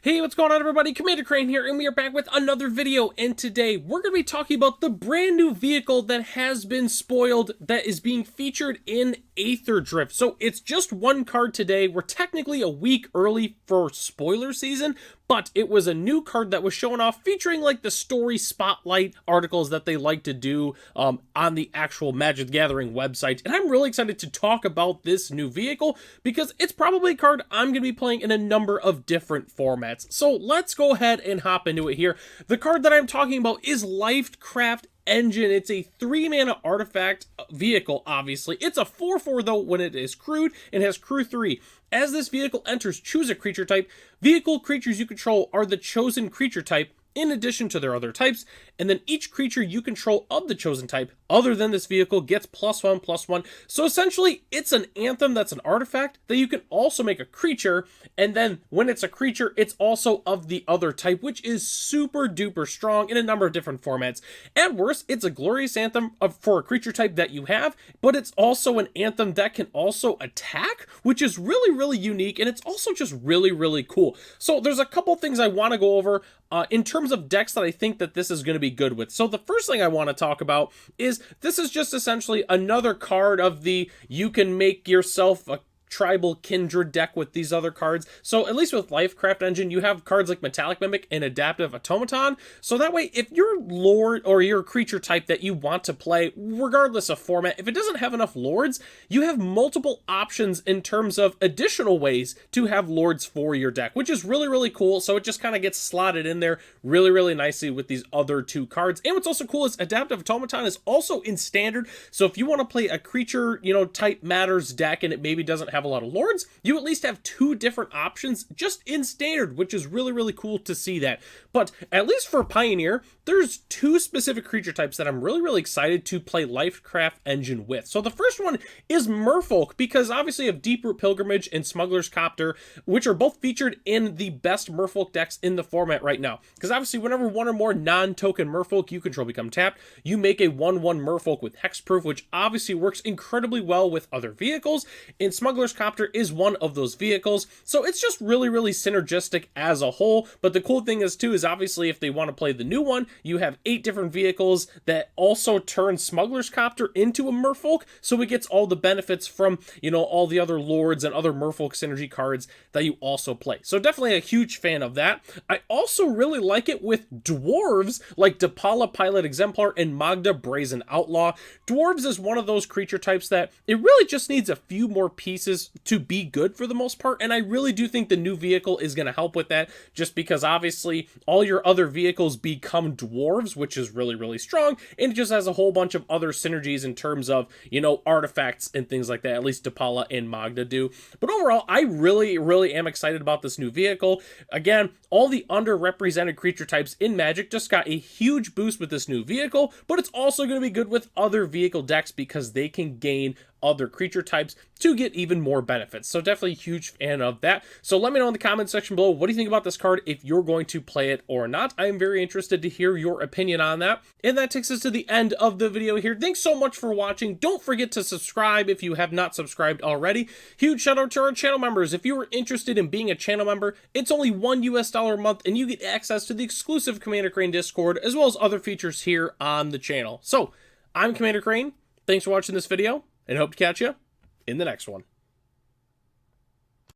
Hey, what's going on everybody? Commander Crane here, and we are back with another video, and today we're going to be talking about the brand new vehicle that has been spoiled that is being featured in Aetherdrift. So it's just one card today. We're technically a week early for spoiler season, but it was a new card that was shown off featuring like the story spotlight articles that they like to do on the actual Magic the Gathering website. And I'm really excited to talk about this new vehicle because it's probably a card I'm going to be playing in a number of different formats. So let's go ahead and hop into it here. The card that I'm talking about is Aetherdrift Engine. It's a 3-mana artifact vehicle, obviously. It's a 4/4 though when it is crewed and has crew 3. As this vehicle enters, choose a creature type. Vehicle creatures you control are the chosen creature type in addition to their other types, and then each creature you control of the chosen type other than this vehicle gets +1/+1. So essentially, it's an anthem that's an artifact that you can also make a creature, and then when it's a creature, it's also of the other type, which is super duper strong in a number of different formats. At worst, it's a glorious anthem for a creature type that you have, but it's also an anthem that can also attack, which is really, really unique, and it's also just really, really cool. So there's a couple things I want to go over in terms of decks that I think that this is going to be good with. So the first thing I want to talk about is this is just essentially another card of the you can make yourself a tribal kindred deck with these other cards. So at least with Aetherdrift Engine, you have cards like Metallic Mimic and Adaptive Automaton. So that way, if you're Lord or you're a creature type that you want to play, regardless of format, if it doesn't have enough Lords, you have multiple options in terms of additional ways to have Lords for your deck, which is really, really cool. So it just kind of gets slotted in there really, really nicely with these other two cards. And what's also cool is Adaptive Automaton is also in Standard. So if you want to play a creature, type matters deck and it maybe doesn't have a lot of Lords, you at least have two different options just in Standard, which is really, really cool to see that. But at least for Pioneer, there's two specific creature types that I'm really, really excited to play Aetherdrift Engine with. So the first one is Merfolk, because obviously of Deeproot Pilgrimage and Smuggler's Copter, which are both featured in the best Merfolk decks in the format right now. Because obviously whenever one or more non-token Merfolk you control become tapped, you make a 1/1 Merfolk with Hexproof, which obviously works incredibly well with other vehicles, and Smuggler's Copter is one of those vehicles. So it's just really, really synergistic as a whole. But the cool thing is too, is obviously if they want to play the new one, you have 8 different vehicles that also turn Smuggler's Copter into a Merfolk. So it gets all the benefits from, all the other Lords and other Merfolk synergy cards that you also play. So definitely a huge fan of that. I also really like it with Dwarves like Depala Pilot Exemplar and Magda Brazen Outlaw. Dwarves is one of those creature types that it really just needs a few more pieces to be good for the most part, and I really do think the new vehicle is going to help with that, just because obviously all your other vehicles become dwarves, which is really, really strong, and it just has a whole bunch of other synergies in terms of, artifacts and things like that. At least Depala and Magda do. But overall, I really, really am excited about this new vehicle. Again, all the underrepresented creature types in Magic just got a huge boost with this new vehicle, but it's also going to be good with other vehicle decks because they can gain other creature types to get even more benefits. So definitely a huge fan of that. So let me know in the comment section below, what do you think about this card, if you're going to play it or not? I am very interested to hear your opinion on that. And that takes us to the end of the video here. Thanks so much for watching. Don't forget to subscribe if you have not subscribed already. Huge shout out to our channel members. If you are interested in being a channel member, it's only $1 a month and you get access to the exclusive Commander Crane Discord as well as other features here on the channel. So I'm Commander Crane. Thanks for watching this video, and hope to catch you in the next one.